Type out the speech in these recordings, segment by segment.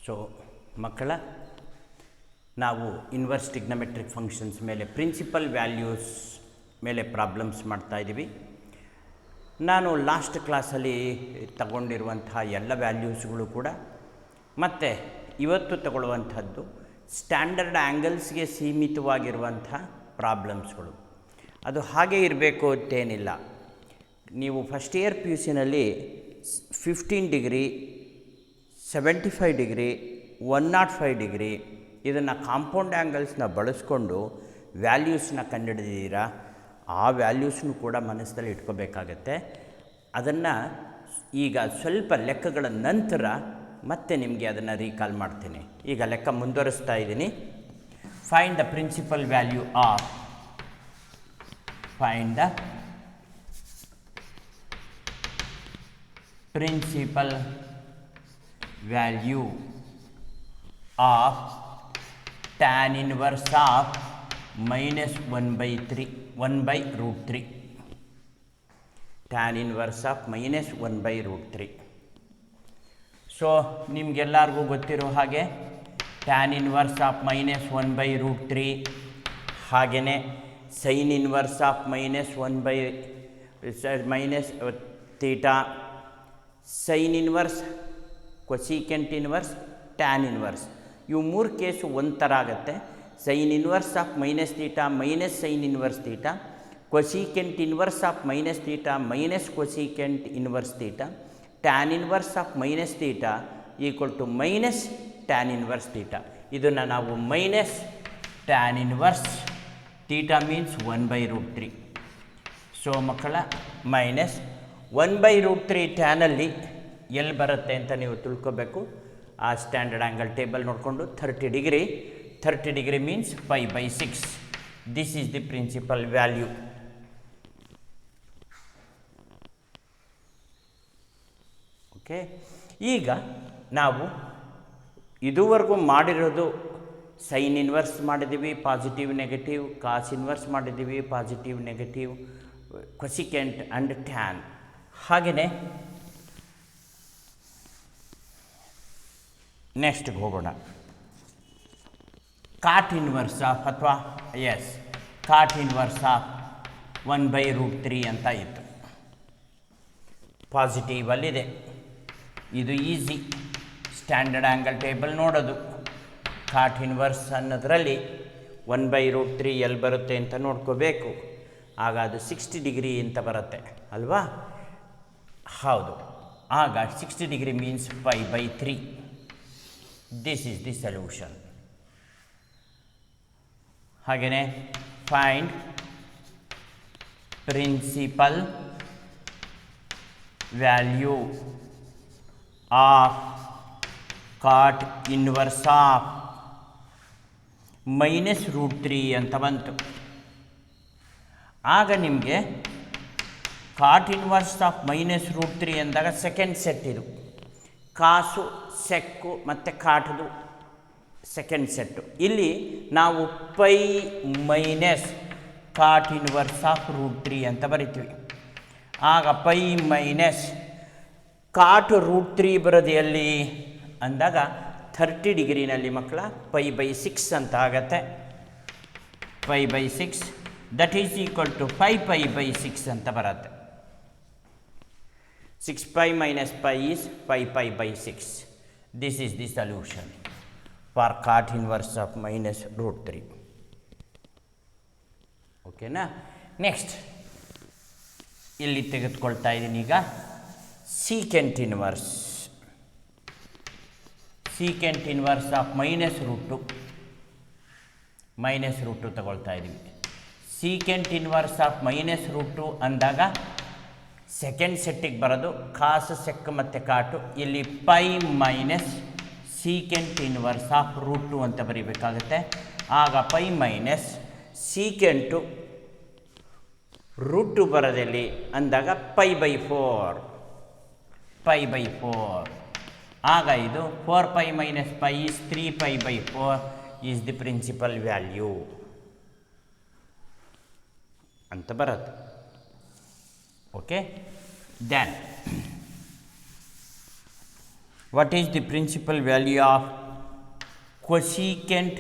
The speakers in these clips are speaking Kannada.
ಸೊ ಮಕ್ಕಳ ನಾವು ಇನ್ವರ್ಸ್ ಟ್ರಿಗ್ನೋಮೆಟ್ರಿಕ್ ಫಂಕ್ಷನ್ಸ್ ಮೇಲೆ ಪ್ರಿನ್ಸಿಪಲ್ ವ್ಯಾಲ್ಯೂಸ್ ಮೇಲೆ ಪ್ರಾಬ್ಲಮ್ಸ್ ಮಾಡ್ತಾಯಿದ್ದೀವಿ. ನಾನು ಲಾಸ್ಟ್ ಕ್ಲಾಸಲ್ಲಿ ತಗೊಂಡಿರುವಂತಹ ಎಲ್ಲ ವ್ಯಾಲ್ಯೂಸ್ಗಳು ಕೂಡ ಮತ್ತು ಇವತ್ತು ತಗೊಳ್ಳುವಂಥದ್ದು ಸ್ಟ್ಯಾಂಡರ್ಡ್ ಆ್ಯಂಗಲ್ಸ್ಗೆ ಸೀಮಿತವಾಗಿರುವಂಥ ಪ್ರಾಬ್ಲಮ್ಸ್ಗಳು. ಅದು ಹಾಗೆ ಇರಬೇಕು ಅಂತೇನಿಲ್ಲ. ನೀವು ಫಸ್ಟ್ ಇಯರ್ ಪಿ ಯು ಸಿನಲ್ಲಿ 15 ಡಿಗ್ರಿ, 75 ಡಿಗ್ರಿ, 105 ಡಿಗ್ರಿ ಇದನ್ನು ಕಾಂಪೌಂಡ್ ಆ್ಯಂಗಲ್ಸ್ನ ಬಳಸ್ಕೊಂಡು ವ್ಯಾಲ್ಯೂಸ್ನ ಕಂಡುಹಿಡಿದಿದ್ದೀರಾ. ಆ ವ್ಯಾಲ್ಯೂಸ್ನು ಕೂಡ ಮನಸ್ಸಲ್ಲಿ ಇಟ್ಕೋಬೇಕಾಗತ್ತೆ. ಅದನ್ನು ಈಗ ಸ್ವಲ್ಪ ಲೆಕ್ಕಗಳ ನಂತರ ಮತ್ತೆ ನಿಮಗೆ ಅದನ್ನು ರೀಕಾಲ್ ಮಾಡ್ತೀನಿ. ಈಗ ಲೆಕ್ಕ ಮುಂದುವರಿಸ್ತಾ ಇದ್ದೀನಿ. Find the principal value of principal value of tan inverse of minus 1/3 tan inverse of minus 1/3. So ನಿಮಗೆಲ್ಲರಿಗೂ ಗೊತ್ತಿರೋ ಹಾಗೆ tan inverse of minus 1/3 ಹಾಗೆಯೇ sin inverse of minus theta, sin inverse, cosecant inverse, tan inverse ಇವು ಮೂರು ಕೇಸು ಒಂಥರ ಆಗುತ್ತೆ. Sine inverse of minus theta minus sine inverse theta, cosecant inverse of minus theta minus cosecant inverse theta, tan inverse of minus theta equal to minus tan inverse theta. ಇದನ್ನು ನಾವು minus tan inverse theta means 1/3. So ಮಕ್ಕಳ ಮೈನಸ್ 1/3 ಟ್ಯಾನಲ್ಲಿ ಎಲ್ಲಿ ಬರುತ್ತೆ ಅಂತ ನೀವು ತಿಳ್ಕೊಬೇಕು. ಆ ಸ್ಟ್ಯಾಂಡರ್ಡ್ ಆ್ಯಂಗಲ್ ಟೇಬಲ್ ನೋಡಿಕೊಂಡು 30 degree means 5/6. This is the principal value. Okay, ಈಗ ನಾವು ಇದುವರೆಗೂ ಮಾಡಿರೋದು ಸೈನ್ ಇನ್ವರ್ಸ್ ಮಾಡಿದ್ದೀವಿ, ಪಾಸಿಟಿವ್ ನೆಗೆಟಿವ್, ಕಾಸ್ ಇನ್ವರ್ಸ್ ಮಾಡಿದ್ದೀವಿ, positive negative, cosecant and tan. ಹಾಗೆಯೇ ನೆಕ್ಸ್ಟ್ಗೆ ಹೋಗೋಣ. ಕಾಟ್ ಇನ್ವರ್ಸ್ ಆಫ್ ಅಥವಾ ಕಾಟ್ ಇನ್ವರ್ಸ್ ಆಫ್ 1/3 ಅಂತ ಇತ್ತು. ಪಾಸಿಟಿವಲ್ಲಿದೆ. ಇದು ಈಸಿ ಸ್ಟ್ಯಾಂಡರ್ಡ್ ಆ್ಯಂಗಲ್ ಟೇಬಲ್ ನೋಡೋದು. ಕಾಟ್ ಇನ್ವರ್ಸ್ ಅನ್ನೋದರಲ್ಲಿ 1/3 ಎಲ್ಲಿ ಬರುತ್ತೆ ಅಂತ ನೋಡ್ಕೋಬೇಕು. ಆಗ ಅದು 60 ಡಿಗ್ರಿ ಅಂತ ಬರುತ್ತೆ ಅಲ್ವಾ? ಹೌದು. ಆಗ 60 degree means 5/3. This is the solution. ಹಾಗೆಯೇ find principal value of cot inverse of -√3 ಅಂತ ಬಂತು. ಆಗ ನಿಮಗೆ ಕಾಟ್ ಇನ್ವರ್ಸ್ ಆಫ್ -√3 ಅಂದಾಗ ಸೆಕೆಂಡ್ ಸೆಟ್ ಇದು. ಕಾಸು, ಸೆಕ್ಕು ಮತ್ತು ಕಾಟದು ಸೆಕೆಂಡ್ ಸೆಟ್ಟು. ಇಲ್ಲಿ ನಾವು pi minus cot inverse of √3 ಅಂತ ಬರಿತೀವಿ. ಆಗ ಪೈ ಮೈನಸ್ ಕಾಟ್ √3 ಬರೋದು ಎಲ್ಲಿ ಅಂದಾಗ 30 ಡಿಗ್ರಿನಲ್ಲಿ ಮಕ್ಕಳ π/6 ಅಂತ ಆಗತ್ತೆ. π/6 ದಟ್ ಈಸ್ ಈಕ್ವಲ್ ಟು 5π/6 ಅಂತ ಬರುತ್ತೆ. 6π minus π is 5π/6. This is the solution for cot inverse of -√3. ಓಕೆನಾ? ನೆಕ್ಸ್ಟ್ ಇಲ್ಲಿ ತೆಗೆದುಕೊಳ್ತಾ ಇದ್ದೀನಿ ಈಗ secant inverse. Secant inverse of -√2 ತಗೊಳ್ತಾ ಇದ್ದೀವಿ. ಸೀಕೆಂಟ್ ಇನ್ವರ್ಸ್ ಆಫ್ -√2 ಅಂದಾಗ ಸೆಕೆಂಡ್ ಸೆಟ್ಟಿಗೆ ಬರೋದು ಕಾಸು, ಸೆಕ್ ಮತ್ತು ಕಾಟು. ಇಲ್ಲಿ pi minus secant inverse of √2 ಅಂತ ಬರೀಬೇಕಾಗುತ್ತೆ. ಆಗ ಪೈ ಮೈನಸ್ ಸೀಕೆಂಟು √2 ಬರೋದಲ್ಲಿ ಅಂದಾಗ π/4. ಆಗ ಇದು 4π minus π is 3π/4 is the principal value ಅಂತ ಬರುತ್ತೆ. Okay, then What is the principal value of cosecant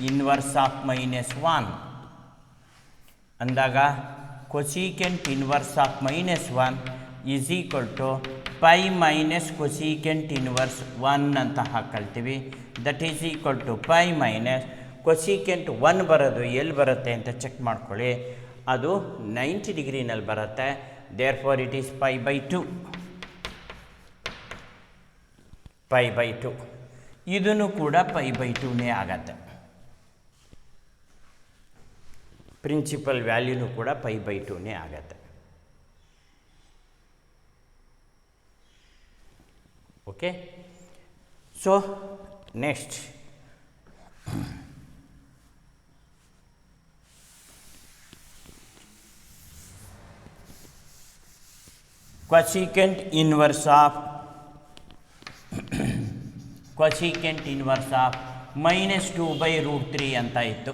inverse of -1? ಅಂದಾಗ cosecant inverse of -1 is equal to pi minus cosecant inverse 1 ಅಂತ ಹಾಕೊಳ್ತೀವಿ. That is equal to pi minus cosecant 1 ಬರೋದು ಎಲ್ಲಿ ಬರುತ್ತೆ ಅಂತ ಚೆಕ್ ಮಾಡ್ಕೊಳ್ಳಿ. ಅದು 90 ಡಿಗ್ರಿನಲ್ಲಿ ಬರುತ್ತೆ. There for it is pi/2. pi/2 ಇದನ್ನು ಕೂಡ pi/2ನೇ ಆಗತ್ತೆ. ಪ್ರಿನ್ಸಿಪಲ್ ವ್ಯಾಲ್ಯೂನು ಕೂಡ pi/2ನೇ ಆಗತ್ತೆ. Okay, so next cosecant inverse of -2/√3 ಅಂತ ಇತ್ತು.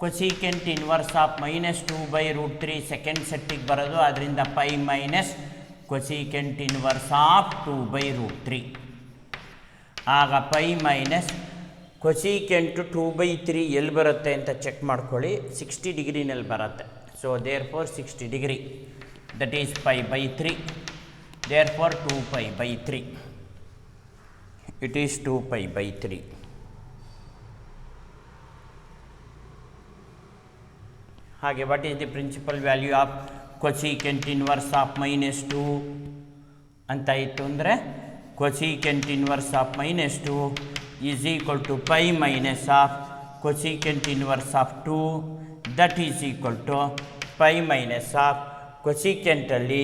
cosecant inverse of -2/√3 ಸೆಕೆಂಡ್ ಸೆಟ್ಟಿಗೆ ಬರೋದು, ಅದರಿಂದ pi minus cosecant inverse of 2/√3. ಆಗ pi ಮೈನಸ್ cosecant 2/3 ಎಲ್ಲಿ ಬರುತ್ತೆ ಅಂತ ಚೆಕ್ ಮಾಡ್ಕೊಳ್ಳಿ. 60 ಡಿಗ್ರಿನಲ್ಲಿ ಬರುತ್ತೆ. So therefore 60 degree, that is pi/3. therefore 2pi/3, it is 2pi/3. ಹಾಗೆ what is the principal value of cosecant inverse of -2 ಅಂತ ಇತ್ತು ಅಂದರೆ cosecant inverse of -2 is equal to pi minus of cosecant inverse of 2, that is equal to pi minus of cosecantಲ್ಲಿ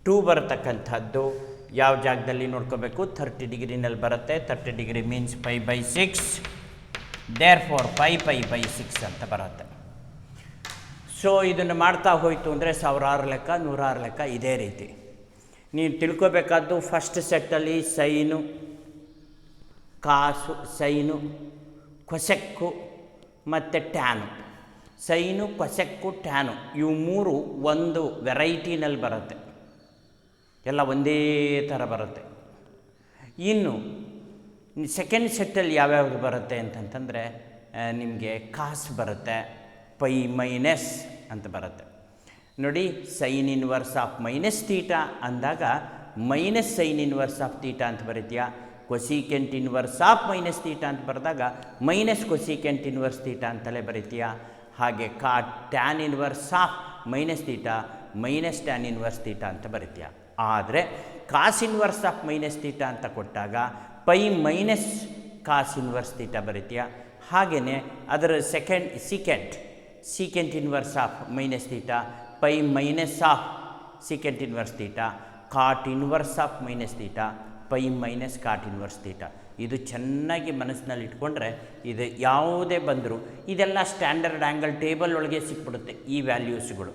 2 ಬರತಕ್ಕಂಥದ್ದು ಯಾವ ಜಾಗದಲ್ಲಿ ನೋಡ್ಕೋಬೇಕು, 30 ಡಿಗ್ರಿನಲ್ಲಿ ಬರುತ್ತೆ. 30 degree means pi/6, there for pi/6 ಅಂತ ಬರುತ್ತೆ. ಸೊ ಇದನ್ನು ಮಾಡ್ತಾ ಹೋಯಿತು ಅಂದರೆ 1000 ಲೆಕ್ಕ, 100 ಲೆಕ್ಕ ಇದೇ ರೀತಿ. ನೀವು ತಿಳ್ಕೊಬೇಕಾದ್ದು ಫಸ್ಟ್ ಸೆಟ್ಟಲ್ಲಿ ಸೈನು, ಕಾಸು, ಸೈನು, ಕೊಸೆಕ್ಕು ಮತ್ತು ಟ್ಯಾನು. ಸೈನು, ಕೊಸೆಕ್ಕು, ಟ್ಯಾನು ಇವು ಮೂರು ಒಂದು ವೆರೈಟಿನಲ್ಲಿ ಬರುತ್ತೆ, ಎಲ್ಲ ಒಂದೇ ಥರ ಬರುತ್ತೆ. ಇನ್ನು ಸೆಕೆಂಡ್ ಸೆಟ್ಟಲ್ಲಿ ಯಾವ್ಯಾವುದು ಬರುತ್ತೆ ಅಂತಂತಂದರೆ ನಿಮಗೆ ಕಾಸು ಬರುತ್ತೆ, pi ಮೈನಸ್ ಅಂತ ಬರುತ್ತೆ. ನೋಡಿ, ಸೈನ್ ಇನ್ವರ್ಸ್ ಆಫ್ -θ ಅಂದಾಗ ಮೈನಸ್ ಸೈನ್ ಇನ್ವರ್ಸ್ ಆಫ್ θ ಅಂತ ಬರೀತೀಯಾ. cosecant ಇನ್ವರ್ಸ್ ಆಫ್ -θ ಅಂತ ಬರೆದಾಗ ಮೈನಸ್ cosecant ಇನ್ವರ್ಸ್ θ ಅಂತಲೇ ಬರೀತೀಯಾ. ಹಾಗೆ tan inverse of -θ minus tan inverse θ ಅಂತ ಬರೀತೀಯಾ. ಆದರೆ ಕಾಸ್ ಇನ್ವರ್ಸ್ ಆಫ್ -θ ಅಂತ ಕೊಟ್ಟಾಗ pi ಮೈನಸ್ ಕಾಸ್ ಇನ್ವರ್ಸ್ θ ಬರೀತೀಯಾ. ಹಾಗೆಯೇ ಅದರ secant inverse of -θ pi minus of secant inverse θ, cot inverse of -θ pi minus cot inverse θ. ಇದು ಚೆನ್ನಾಗಿ ಮನಸ್ಸಿನಲ್ಲಿ ಇಟ್ಕೊಂಡ್ರೆ ಇದು ಯಾವುದೇ ಬಂದರೂ ಇದೆಲ್ಲ ಸ್ಟ್ಯಾಂಡರ್ಡ್ ಆ್ಯಂಗಲ್ ಟೇಬಲ್ ಒಳಗೆ ಸಿಕ್ಬಿಡುತ್ತೆ. ಈ ವ್ಯಾಲ್ಯೂಸ್ಗಳು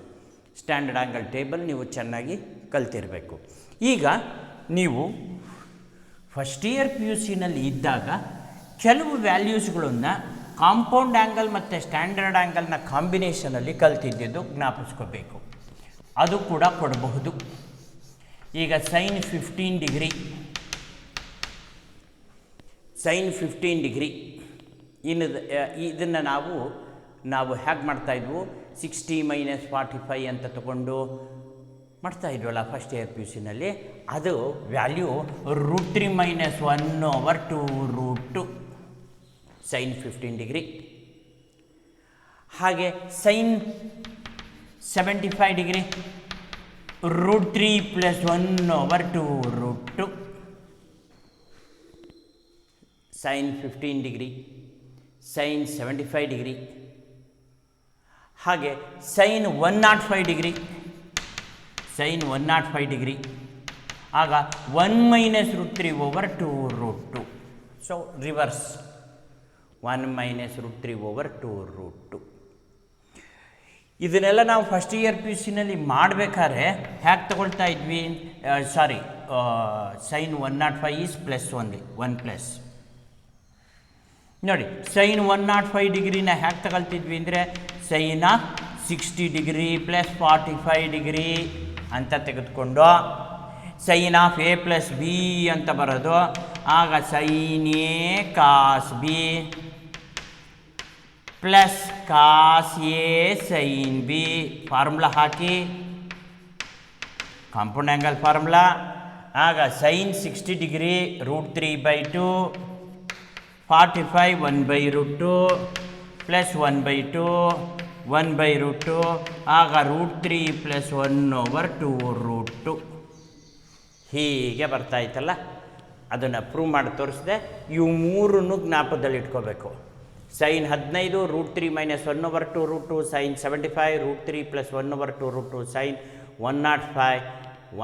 ಸ್ಟ್ಯಾಂಡರ್ಡ್ ಆ್ಯಂಗಲ್ ಟೇಬಲ್ ನೀವು ಚೆನ್ನಾಗಿ ಕಲ್ತಿರಬೇಕು. ಈಗ ನೀವು ಫಸ್ಟ್ ಇಯರ್ PUCನಲ್ಲಿ ಇದ್ದಾಗ ಕೆಲವು ವ್ಯಾಲ್ಯೂಸ್ಗಳನ್ನು ಕಾಂಪೌಂಡ್ ಆ್ಯಂಗಲ್ ಮತ್ತು ಸ್ಟ್ಯಾಂಡರ್ಡ್ ಆ್ಯಂಗಲ್ನ ಕಾಂಬಿನೇಷನಲ್ಲಿ ಕಲ್ತಿದ್ದು ಜ್ಞಾಪಿಸ್ಕೋಬೇಕು. ಅದು ಕೂಡ ಕೊಡಬಹುದು. ಈಗ ಸೈನ್ 15 ಡಿಗ್ರಿ ಇದನ್ನು ನಾವು ಹೇಗೆ ಮಾಡ್ತಾಯಿದ್ವು, 60 - 45 ಅಂತ ತಗೊಂಡು ಮಾಡ್ತಾಯಿದ್ವಲ್ಲ ಫಸ್ಟ್ ಇಯರ್ PUCನಲ್ಲಿ. ಅದು ವ್ಯಾಲ್ಯೂ √3 - 1/2√2 ಸೈನ್ 15 ಡಿಗ್ರಿ. ಹಾಗೆ sine 75 degree √3 + 1/2√2 sine 15 degree, sine 75 degree. ಹಾಗೆ ಸೈನ್ 105 ಡಿಗ್ರಿ, ಸೈನ್ 105 ಡಿಗ್ರಿ ಆಗ 1 - √3/2√2. So reverse 1 - √3/2√2. ಇದನ್ನೆಲ್ಲ ನಾವು ಫಸ್ಟ್ ಇಯರ್ PUCನಲ್ಲಿ ಮಾಡಬೇಕಾದ್ರೆ ಹೇಗೆ ತಗೊಳ್ತಾ ಇದ್ವಿ, ಸೈನ್ 105 ಈಸ್ ಪ್ಲಸ್ ಓನ್ಲಿ 1+. ನೋಡಿ, ಸೈನ್ 105 ಡಿಗ್ರಿನ ಹೇಗೆ ತಗೊಳ್ತಿದ್ವಿ ಅಂದರೆ ಸೈನ್ 60 ಡಿಗ್ರಿ + 45 ಡಿಗ್ರಿ ಅಂತ ತೆಗೆದುಕೊಂಡು sine of A plus B ಅಂತ ಬರೋದು. ಆಗ sine A cos B plus cos A sine B. Formula ಹಾಕಿ, ಕಾಂಪೌಂಡ್ ಆ್ಯಂಗಲ್ ಫಾರ್ಮುಲಾ. ಆಗ ಸೈನ್ 60 ಡಿಗ್ರಿ √3/2 45 1/2 ಪ್ಲಸ್ 1/2 1/2. ಆಗ √3 ಪ್ಲಸ್ 1/2 ಹೀಗೆ ಬರ್ತಾಯಿತ್ತಲ್ಲ. ಅದನ್ನು ಪ್ರೂವ್ ಮಾಡಿ ತೋರಿಸಿದೆ. ಇವು ಮೂರನ್ನು ಜ್ಞಾಪಕದಲ್ಲಿ ಇಟ್ಕೋಬೇಕು. Sine 15 √3 - 1/2 sine 75 √3 plus 1/2 sine 105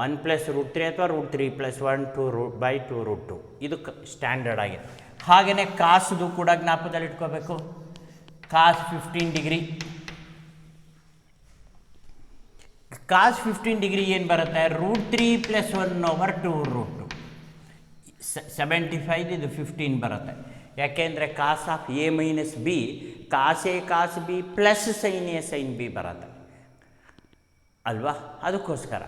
1 plus √3 ಅಥವಾ √3 ಪ್ಲಸ್ 1 2/2 ಇದು ಸ್ಟ್ಯಾಂಡರ್ಡ್ ಆಗಿದೆ. ಹಾಗೆಯೇ ಕಾಸುದು ಕೂಡ ಜ್ಞಾಪಕದಲ್ಲಿ ಇಟ್ಕೋಬೇಕು. ಕಾಸ್ 15 ಡಿಗ್ರಿ, ಕಾಸ್ 15 ಡಿಗ್ರಿ ಏನು ಬರುತ್ತೆ? √3 ಪ್ಲಸ್ 1/2 75 ಇದು 15 ಬರುತ್ತೆ. ಯಾಕೆಂದರೆ cos of A minus B cos A cos B plus sine A sine B ಬರುತ್ತೆ ಅಲ್ವಾ? ಅದಕ್ಕೋಸ್ಕರ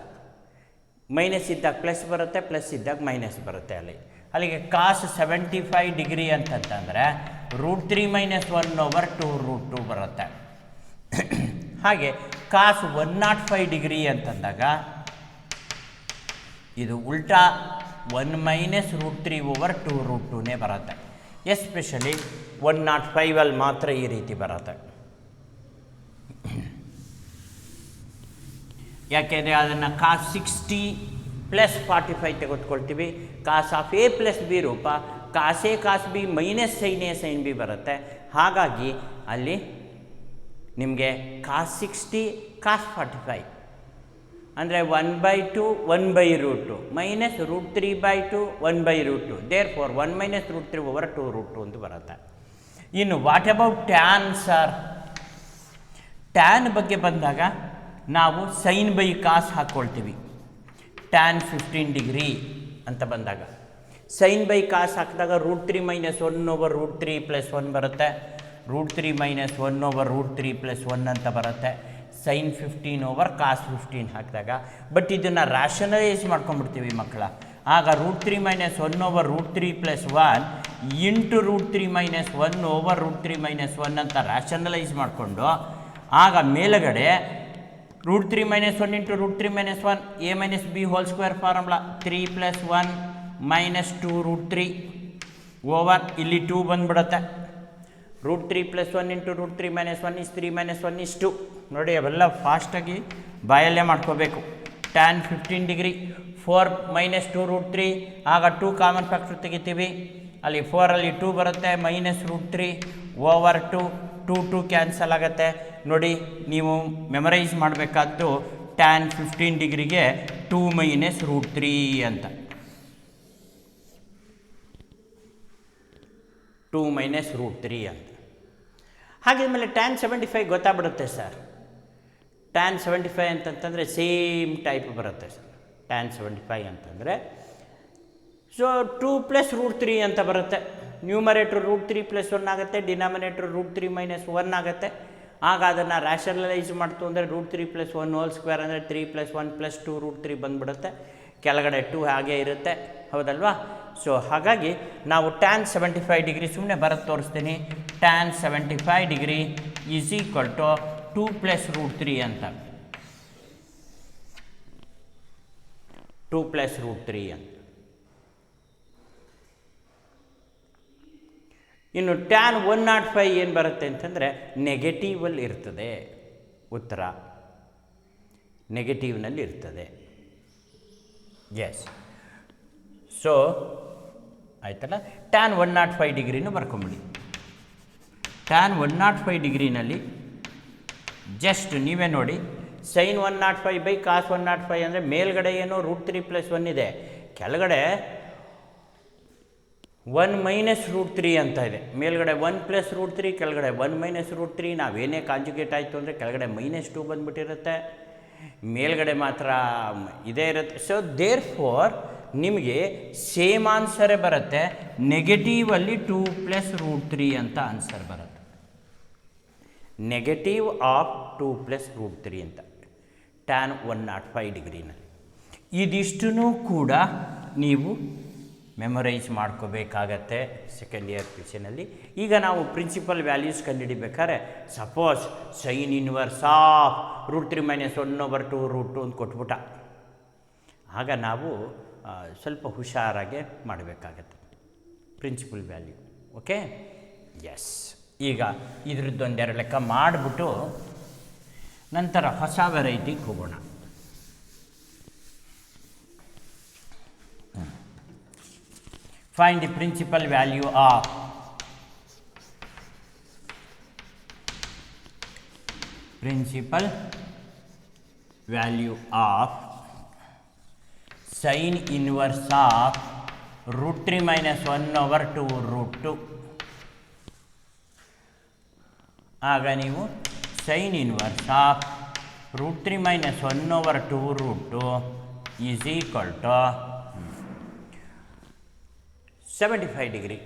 ಮೈನಸ್ ಇದ್ದಾಗ ಪ್ಲಸ್ ಬರುತ್ತೆ, ಪ್ಲಸ್ ಇದ್ದಾಗ ಮೈನಸ್ ಬರುತ್ತೆ. ಅಲ್ಲಿಗೆ ಕಾಸ್ 75 ಡಿಗ್ರಿ ಅಂತಂತಂದರೆ √3 - 1/2 ಬರುತ್ತೆ. ಹಾಗೆ ಕಾಸ್ 105 ಡಿಗ್ರಿ ಅಂತಂದಾಗ ಇದು ಉಲ್ಟಾ 1 - √3/2 ಬರುತ್ತೆ. ಎಸ್ಪೆಷಲಿ 105 ಮಾತ್ರ ಈ ರೀತಿ ಬರುತ್ತೆ. ಯಾಕೆಂದರೆ ಅದನ್ನು ಕಾಸ್ 60 ಪ್ಲಸ್ 45 ತೆಗೆದುಕೊಳ್ತೀವಿ. Cos of A plus B ರೂಪ cos A cos B minus sine A sine B ಬರುತ್ತೆ. ಹಾಗಾಗಿ ಅಲ್ಲಿ ನಿಮಗೆ ಕಾಸ್ 60 ಕಾಸ್ 45 ಅಂದರೆ 1/2 1/2 ಮೈನಸ್ √3/2 1/2 ದೇರ್ಫೋರ್ 1 - √3/2 ಅಂತ ಬರುತ್ತೆ. ಇನ್ನು what about tan sir? Tan ಬಗ್ಗೆ ಬಂದಾಗ ನಾವು ಸೈನ್ ಬೈ ಕಾಸ್ ಹಾಕ್ಕೊಳ್ತೀವಿ. ಟ್ಯಾನ್ 15 ಡಿಗ್ರಿ ಅಂತ ಬಂದಾಗ ಸೈನ್ ಬೈ ಕಾಸ್ ಹಾಕಿದಾಗ √3 - 1/√3 ಪ್ಲಸ್ 1 ಬರುತ್ತೆ. √3 - 1/√3 ಪ್ಲಸ್ 1 ಅಂತ ಬರುತ್ತೆ. ಸೈನ್ 15 ಕಾಸ್ 15 ಹಾಕಿದಾಗ ಬಟ್ ಇದನ್ನು ರ್ಯಾಷನಲೈಸ್ ಮಾಡ್ಕೊಂಡ್ಬಿಡ್ತೀವಿ ಮಕ್ಕಳ. ಆಗ √3 - 1/√3 ಪ್ಲಸ್ 1 ಇಂಟು √3 - 1/√3 - 1 ಅಂತ ರ್ಯಾಷನಲೈಸ್ ಮಾಡಿಕೊಂಡು ಆಗ ಮೇಲುಗಡೆ √3 - 1 into √3 - 1 a minus B whole square formula 3 + 1 - 2 √3 over ಇಲ್ಲಿ 2 ಬಂದುಬಿಡುತ್ತೆ. √3 + 1 ಇಂಟು √3 - 1 is 3 - 1 is 2. ನೋಡಿ ಅವೆಲ್ಲ ಫಾಸ್ಟಾಗಿ ಬಾಯಲ್ಲೇ ಮಾಡ್ಕೋಬೇಕು. ಟ್ಯಾನ್ 15 ಡಿಗ್ರಿ 4 - 2 √3 ಆಗ 2 ಕಾಮನ್ ಫ್ಯಾಕ್ಟರ್ ತೆಗಿತೀವಿ. ಅಲ್ಲಿ 4ಅಲ್ಲಿ 2 ಬರುತ್ತೆ ಮೈನಸ್ √3 ಓವರ್ 2 ಕ್ಯಾನ್ಸಲ್ ಆಗುತ್ತೆ. ನೋಡಿ ನೀವು ಮೆಮರೈಸ್ ಮಾಡಬೇಕಾದ್ದು ಟ್ಯಾನ್ 15 ಡಿಗ್ರಿಗೆ 2 - √3 ಅಂತ 2 - √3 ಅಂತ. ಹಾಗಿದ್ಮೇಲೆ ಟ್ಯಾನ್ 75 ಗೊತ್ತಾಗ್ಬಿಡುತ್ತೆ ಸರ್. ಟ್ಯಾನ್ 75 ಅಂತಂತಂದರೆ ಸೇಮ್ ಟೈಪ್ ಬರುತ್ತೆ ಸರ್. ಟ್ಯಾನ್ 75 ಅಂತಂದರೆ ಸೊ 2 + √3 ಅಂತ ಬರುತ್ತೆ. ನ್ಯೂಮರೇಟ್ರ್ √3 + 1 ಆಗುತ್ತೆ, ಡಿನಾಮಿನೇಟ್ರ್ √3 - 1 ಆಗುತ್ತೆ. ಆಗ ಅದನ್ನು ರ್ಯಾಷನಲೈಸ್ ಮಾಡ್ತು ಅಂದರೆ √3 + 1 ಹೋಲ್ ಸ್ಕ್ವೇರ್ ಅಂದರೆ 3 + 1 + 2 √3 ಬಂದುಬಿಡುತ್ತೆ. ಕೆಳಗಡೆ 2 ಹಾಗೆ ಇರುತ್ತೆ, ಹೌದಲ್ವಾ? ಸೊ ಹಾಗಾಗಿ ನಾವು ಟ್ಯಾನ್ 75 ಡಿಗ್ರಿ ಸುಮ್ಮನೆ ಬರೋದು ತೋರಿಸ್ತೀನಿ. Tan 75 degree is equal to 2 + √3 ಅಂತ 2 + √3 ಅಂತ. ಇನ್ನು ಟ್ಯಾನ್ 105 ಏನು ಬರುತ್ತೆ ಅಂತಂದರೆ ನೆಗೆಟಿವಲ್ಲಿ ಇರ್ತದೆ. ಉತ್ತರ ನೆಗೆಟಿವ್ನಲ್ಲಿ ಇರ್ತದೆ. ಎಸ್, ಸೊ ಆಯ್ತಲ್ಲ. ಟ್ಯಾನ್ 105 ಡಿಗ್ರಿನೂ ಬರ್ಕೊಂಬಿಡಿ. ಟ್ಯಾನ್ 105 ಡಿಗ್ರಿನಲ್ಲಿ ಜಸ್ಟ್ ನೀವೇ ನೋಡಿ, ಸೈನ್ 105 / ಕಾಸ್ 105 ಅಂದರೆ ಮೇಲ್ಗಡೆ ಏನೋ √3 + 1 ಇದೆ, ಕೆಳಗಡೆ 1 - √3 ಅಂತ ಇದೆ. ಮೇಲ್ಗಡೆ 1 + √3, ಕೆಳಗಡೆ 1 - √3. ನಾವೇನೇ ಕಾಂಜುಗೇಟ್ ಆಯಿತು ಅಂದರೆ ಕೆಳಗಡೆ -2 ಬಂದುಬಿಟ್ಟಿರುತ್ತೆ, ಮೇಲ್ಗಡೆ ಮಾತ್ರ ಇದೇ ಇರುತ್ತೆ. ಸೊ ದೇರ್ ಫೋರ್ ನಿಮಗೆ ಸೇಮ್ ಆನ್ಸರೇ ಬರುತ್ತೆ. ನೆಗೆಟಿವಲ್ಲಿ 2 + √3 ಅಂತ ಆನ್ಸರ್ ಬರುತ್ತೆ. ನೆಗೆಟಿವ್ ಆಫ್ 2 + √3 ಅಂತ ಟ್ಯಾನ್ 105 ಡಿಗ್ರಿನಲ್ಲಿ. ಇದಿಷ್ಟೂ ಕೂಡ ನೀವು ಮೆಮೊರೈಸ್ ಮಾಡ್ಕೋಬೇಕಾಗತ್ತೆ ಸೆಕೆಂಡ್ ಇಯರ್ ಪಿ ಸಿನಲ್ಲಿ. ಈಗ ನಾವು ಪ್ರಿನ್ಸಿಪಲ್ ವ್ಯಾಲ್ಯೂಸ್ ಕಂಡುಹಿಡಿಬೇಕಾದ್ರೆ ಸಪೋಸ್ ಸೈನ್ ಇನ್ವರ್ಸ್ ಆಫ್ √3 - 1/2 √2 ಅಂತ ಕೊಟ್ಬಿಟ್ಟ, ಆಗ ನಾವು ಸ್ವಲ್ಪ ಹುಷಾರಾಗೆ ಮಾಡಬೇಕಾಗತ್ತೆ ಪ್ರಿನ್ಸಿಪಲ್ ವ್ಯಾಲ್ಯೂ. Okay, S. ಈಗ ಇದ್ರದ್ದೊಂದೆರಡು ಲೆಕ್ಕ ಮಾಡಿಬಿಟ್ಟು ನಂತರ ಹೊಸ ವೆರೈಟಿಗೆ ಹೋಗೋಣ. Find the principal value of sin inverse of √3 - 1/2 √2. ಆಗ ನೀವು sin inverse of √3 - 1/2 √2 is equal to 75 degree.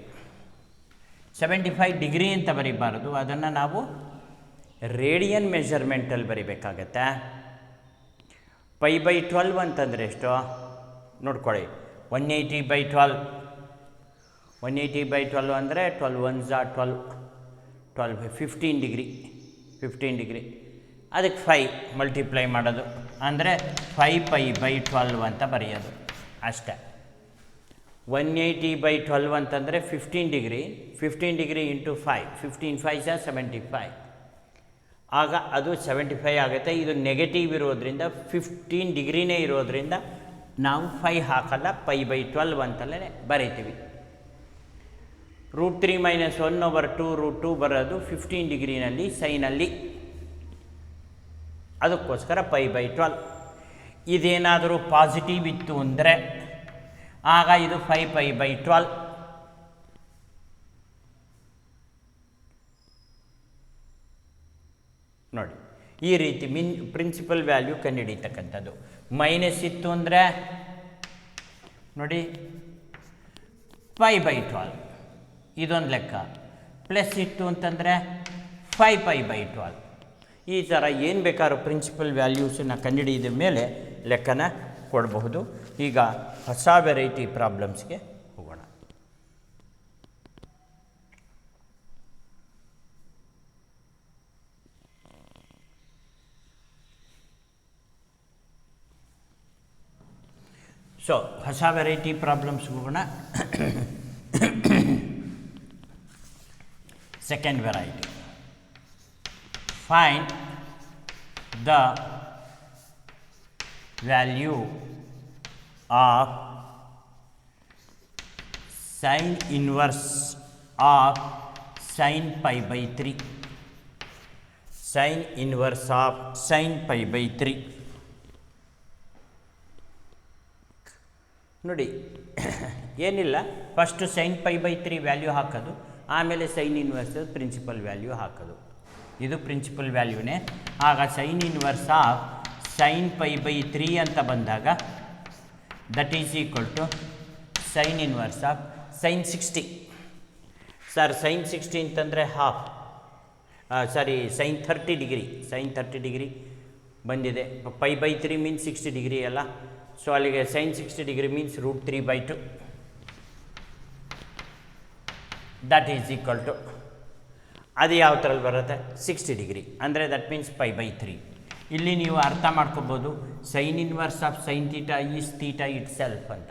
75 degree ಅಂತ ಬರೀಬಾರ್ದು, ಅದನ್ನು ನಾವು ರೇಡಿಯನ್ ಮೆಷರ್ಮೆಂಟಲ್ಲಿ ಬರಿಬೇಕಾಗತ್ತೆ. π/12 ಅಂತಂದರೆ ಎಷ್ಟು ನೋಡ್ಕೊಳ್ಳಿ. 180/12 180/12 ಅಂದರೆ 12 1s 12 12 15 ಡಿಗ್ರಿ 15 ಡಿಗ್ರಿ. ಅದಕ್ಕೆ 5 ಮಲ್ಟಿಪ್ಲೈ ಮಾಡೋದು ಅಂದರೆ 5π/12 ಅಂತ ಬರೆಯೋದು ಅಷ್ಟೇ. 180/12 ಅಂತಂದರೆ 15 ಡಿಗ್ರಿ 15 ಡಿಗ್ರಿ ಇಂಟು 5 15 5 75. ಆಗ ಅದು 75 ಆಗುತ್ತೆ. ಇದು ನೆಗೆಟಿವ್ ಇರೋದ್ರಿಂದ 15 ಡಿಗ್ರಿನೇ ಇರೋದ್ರಿಂದ ನಾವು 5 ಹಾಕಲ್ಲ, π/12 ಅಂತಲೇ ಬರೀತೀವಿ. √3 - 1/2 √2 ಬರೋದು 15 ಡಿಗ್ರಿನಲ್ಲಿ ಸೈನಲ್ಲಿ, ಅದಕ್ಕೋಸ್ಕರ π/12. ಇದೇನಾದರೂ ಪಾಸಿಟಿವ್ ಇತ್ತು ಅಂದರೆ ಆಗ ಇದು 5π/12. ನೋಡಿ, ಈ ರೀತಿ ಪ್ರಿನ್ಸಿಪಲ್ ವ್ಯಾಲ್ಯೂ ಕಂಡುಹಿಡಿತಕ್ಕಂಥದ್ದು. ಮೈನಸ್ ಇತ್ತು ಅಂದರೆ ನೋಡಿ π/12 ಇದೊಂದು ಲೆಕ್ಕ, ಪ್ಲಸ್ ಇತ್ತು ಅಂತಂದರೆ 5π/12. ಈ ಥರ ಏನು ಬೇಕಾದ್ರೂ ಪ್ರಿನ್ಸಿಪಲ್ ವ್ಯಾಲ್ಯೂಸನ್ನು ಕಂಡುಹಿಡಿದ ಮೇಲೆ ಲೆಕ್ಕನ ಕೊಡಬಹುದು. ಈಗ ಹೊಸ ವೆರೈಟಿ ಪ್ರಾಬ್ಲಮ್ಸ್ಗೆ ಹೋಗೋಣ. ಸೊ ಹೊಸ ವೆರೈಟಿ ಪ್ರಾಬ್ಲಮ್ಸ್ಗೆ ಹೋಗೋಣ. Second variety, find the value of sin inverse of sin π/3. sin inverse of sin π/3. ನೋಡಿ, ಏನಿಲ್ಲ, ಫಸ್ಟು sin π/3 ವ್ಯಾಲ್ಯೂ ಹಾಕೋದು, ಆಮೇಲೆ sin ಇನ್ವರ್ಸ್ ಪ್ರಿನ್ಸಿಪಲ್ ವ್ಯಾಲ್ಯೂ ಹಾಕೋದು. ಇದು ಪ್ರಿನ್ಸಿಪಲ್ ವ್ಯಾಲ್ಯೂನೇ. ಆಗ sin ಇನ್ವರ್ಸ್ ಆಫ್ sin π/3 ಅಂತ ಬಂದಾಗ that is equal to sin inverse of sin 60. Sir sin 60 ಅಂತಂದರೆ half, sin 30 degree sin 30 degree ಬಂದಿದೆ. π/3 ಮೀನ್ಸ್ 60 ಡಿಗ್ರಿ ಅಲ್ಲ, ಸೊ ಅಲ್ಲಿಗೆ sin 60 degree means √3/2. That is equal to, ಅದು ಯಾವ ಥರಲ್ಲಿ ಬರುತ್ತೆ 60 ಡಿಗ್ರಿ ಅಂದರೆ ದಟ್ ಮೀನ್ಸ್ π/3. ಇಲ್ಲಿ ನೀವು ಅರ್ಥ ಮಾಡ್ಕೋಬೋದು, sine inverse of sine theta is theta itself ಅಂತ.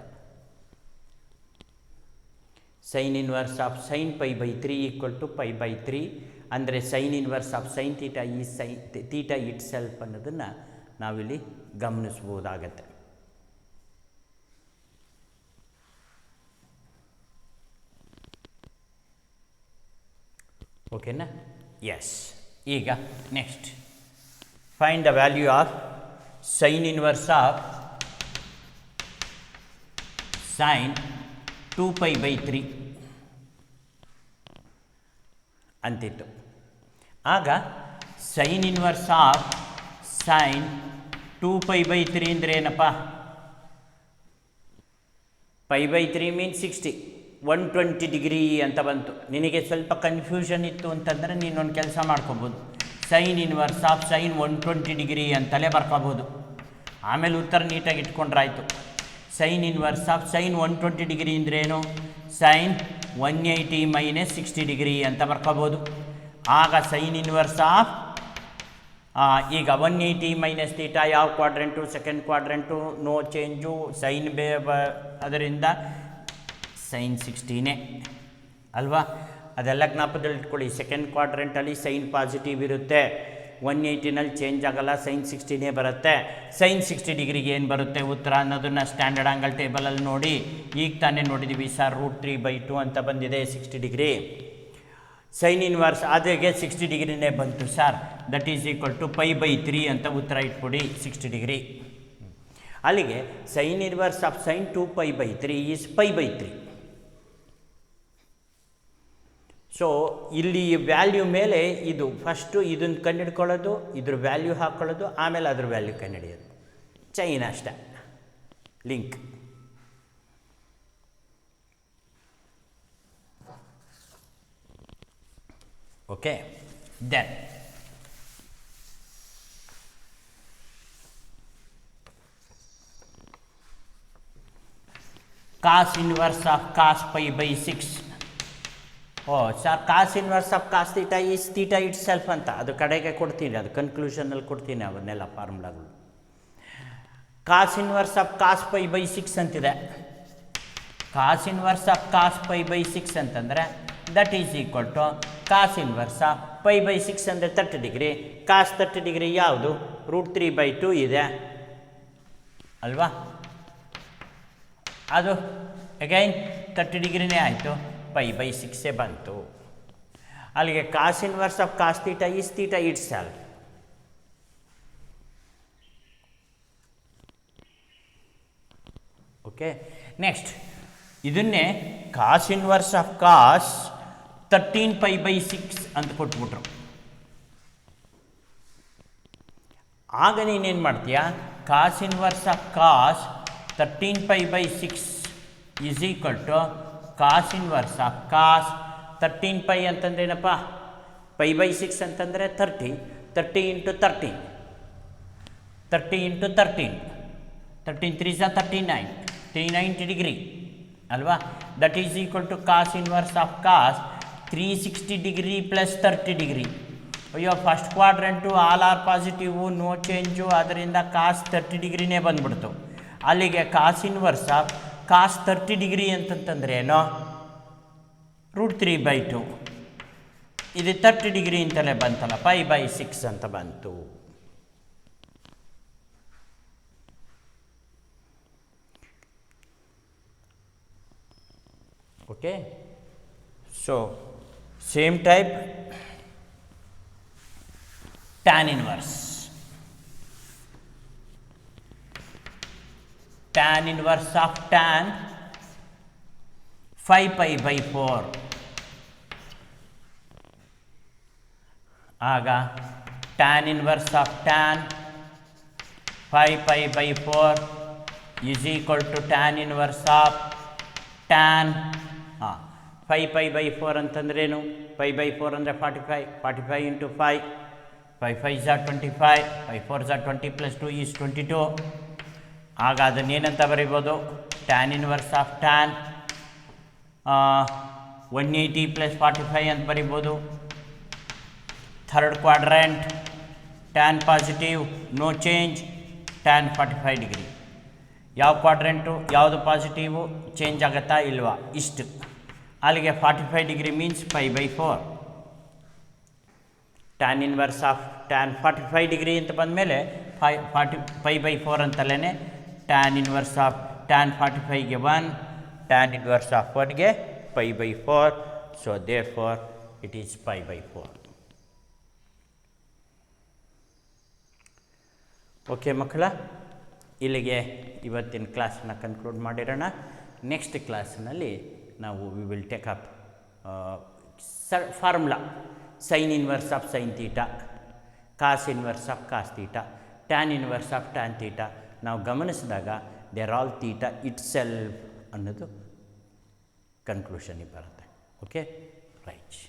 Sine inverse of sine π/3 equal to π/3 ಅಂದರೆ sine inverse of sine theta is sine theta itself ಅನ್ನೋದನ್ನು ನಾವಿಲ್ಲಿ ಗಮನಿಸ್ಬೋದಾಗತ್ತೆ. ಓಕೆನಾ? ಎಸ್. ಈಗ next, find the value of sin inverse of sin 2π/3 ಅಂತಿತ್ತು. ಆಗ sin inverse of sin 2π/3 ಅಂದರೆ ಏನಪ್ಪ? π/3 ಮೀನ್ಸ್ 60, 120 ಡಿಗ್ರಿ ಅಂತ ಬಂತು. ನಿನಗೆ ಸ್ವಲ್ಪ ಕನ್ಫ್ಯೂಷನ್ ಇತ್ತು ಅಂತಂದರೆ ನೀನೊಂದು ಕೆಲಸ ಮಾಡ್ಕೋಬೋದು, sine inverse of sine 120 degree ಅಂತಲೇ ಬರ್ಕೋಬೋದು. ಆಮೇಲೆ ಉತ್ತರ ನೀಟಾಗಿ ಇಟ್ಕೊಂಡ್ರಾಯ್ತು. Sine inverse of sine 120 degree ಅಂದ್ರೇನು? ಸೈನ್ 180 ಮೈನಸ್ 60 ಡಿಗ್ರಿ ಅಂತ ಬರ್ಕೋಬೋದು. ಆಗ ಸೈನ್ ಇನ್ವರ್ಸ್ ಆಫ್ ಈಗ 180 ಮೈನಸ್ ತೀಟಾ ಯಾವ quadrant? Second quadrant, no change. Sine ಅದರಿಂದ ಸೈನ್ 60ನೇ ಅಲ್ವಾ? ಅದೆಲ್ಲ ಜ್ಞಾಪಕದಲ್ಲಿ ಇಟ್ಕೊಳ್ಳಿ. ಸೆಕೆಂಡ್ ಕ್ವಾಡ್ರೆಂಟಲ್ಲಿ ಸೈನ್ ಪಾಸಿಟಿವ್ ಇರುತ್ತೆ, 180ನಲ್ಲಿ ಚೇಂಜ್ ಆಗಲ್ಲ, ಸೈನ್ 60ನೇ ಬರುತ್ತೆ. ಸೈನ್ 60 ಡಿಗ್ರಿಗೆ ಏನು ಬರುತ್ತೆ ಉತ್ತರ ಅನ್ನೋದನ್ನು ಸ್ಟ್ಯಾಂಡರ್ಡ್ ಆಂಗಲ್ ಟೇಬಲಲ್ಲಿ ನೋಡಿ. ಈಗ ತಾನೇ ನೋಡಿದ್ದೀವಿ ಸರ್, √3/2 ಅಂತ ಬಂದಿದೆ 60 ಡಿಗ್ರಿ. ಸೈನ್ ಇನ್ವರ್ಸ್ ಅದಾಗೆ 60 ಡಿಗ್ರಿನೇ ಬಂತು sir, that is equal to π/3 ಅಂತ ಉತ್ತರ ಇಟ್ಬಿಡಿ 60 ಡಿಗ್ರಿ. ಅಲ್ಲಿಗೆ sine inverse of sine 2π/3 is π/3. So ಇಲ್ಲಿ ವ್ಯಾಲ್ಯೂ ಮೇಲೆ ಇದು ಫಸ್ಟು ಇದನ್ನು ಕಂಡುಹಿಡ್ಕೊಳ್ಳೋದು, ಇದ್ರ ವ್ಯಾಲ್ಯೂ ಹಾಕ್ಕೊಳ್ಳೋದು, ಆಮೇಲೆ ಅದ್ರ ವ್ಯಾಲ್ಯೂ ಕಂಡುಹಿಡಿಯೋದು. ಚೈನ್ ಅಷ್ಟೇ link. Okay, then cos inverse of cos π/6. Oh sir, cos inverse of cos theta is theta itself ಅಂತ ಅದು ಕಡೆಗೆ ಕೊಡ್ತೀನಿ, ಅದು ಕನ್ಕ್ಲೂಷನಲ್ಲಿ ಕೊಡ್ತೀನಿ ಅವನ್ನೆಲ್ಲ ಫಾರ್ಮುಲಾಗಳು. ಕಾಸ್ ಇನ್ವರ್ಸ್ ಆಫ್ ಕಾಸ್ π/6 ಅಂತಿದೆ. ಕಾಸ್ ಇನ್ವರ್ಸ್ ಆಫ್ ಕಾಸ್ π/6 ಅಂತಂದರೆ that is equal to cos inverse of π/6 ಅಂದರೆ 30 ಡಿಗ್ರಿ. ಕಾಸ್ 30 ಡಿಗ್ರಿ ಯಾವುದು? √3/2 ಇದೆ ಅಲ್ವಾ? ಅದು ಅಗೈನ್ 30 ಡಿಗ್ರಿನೇ ಆಯಿತು, π/6 ಬಂತು. ಅಲ್ಲಿಗೆ cos inverse of cos theta is theta itself. Okay, next ಇದನ್ನೇ ಕಾಸ್ ಇನ್ವರ್ಸ್ ಆಫ್ ಕಾಸ್ 13π/6 ಅಂತ ಕೊಟ್ಬಿಟ್ರು. ಆಗ ನೀನೇನು ಮಾಡ್ತೀಯ? Cos inverse of cos 13π/6 is equal to cos inverse of cos 13π ಅಂತಂದ್ರೆ ಏನಪ್ಪ? π/6 ಅಂತಂದರೆ 30 × 13 30 × 13 13 3 × 39 390 ಡಿಗ್ರಿ ಅಲ್ವಾ? That is equal to cos inverse of cos 360 degree plus 30 degree. ಅಯ್ಯೋ, first quadrant all are positive, no change, ಅದರಿಂದ ಕಾಸ್ 30 ಡಿಗ್ರಿನೇ ಬಂದ್ಬಿಡ್ತು. ಅಲ್ಲಿಗೆ cos inverse of cos 30 degree ಅಂತಂತಂದ್ರೆ ಏನೋ? √3/2. ಇದು 30 ಡಿಗ್ರಿ ಅಂತಲೇ ಬಂತಲ್ಲ, π/6 ಅಂತ ಬಂತು. Okay, so same type tan inverse. Tan inverse of tan 5π/4. ಆಗ tan inverse of tan 5π/4 is equal to tan inverse of tan 5π/4 ಅಂತಂದ್ರೇನು? π/4 ಅಂದರೆ 45, 45 × 5, 5 5 = 25, 5 4 = 20 + 2 is 22. ಆಗ ಅದನ್ನೇನಂತ ಬರೀಬೋದು? tan inverse of tan 180 + 45 ಅಂತ ಬರೀಬೋದು. Third quadrant, tan positive, no change, tan 45 degree. ಯಾವ ಕ್ವಾಡ್ರೆಂಟು, ಯಾವುದು ಪಾಸಿಟಿವು, ಚೇಂಜ್ ಆಗುತ್ತಾ ಇಲ್ವಾ? ಇಷ್ಟು. ಅಲ್ಲಿಗೆ 45 degree means π/4. tan inverse of tan 45 degree ಅಂತ ಬಂದಮೇಲೆ π/4 ಅಂತಲೇ tan ಇನ್ವರ್ಸ್ ಆಫ್ tan 45ಗೆ 1, tan ಇನ್ವರ್ಸ್ ಆಫ್ 1ಗೆ π/4. So therefore it is π/4. Okay ಮಕ್ಕಳ, ಇಲ್ಲಿಗೆ ಇವತ್ತಿನ ಕ್ಲಾಸನ್ನು ಕನ್ಕ್ಲೂಡ್ ಮಾಡಿರೋಣ. ನೆಕ್ಸ್ಟ್ ಕ್ಲಾಸ್ನಲ್ಲಿ ನಾವು we will take up formula sign inverse of sine theta, cos inverse of cos theta, tan inverse of tan theta. ನಾವು ಗಮನಿಸಿದಾಗ there all theta itself ಅನ್ನೋದು ಕನ್ಕ್ಲೂಷನಿಗೆ ಬರುತ್ತೆ. Okay, right.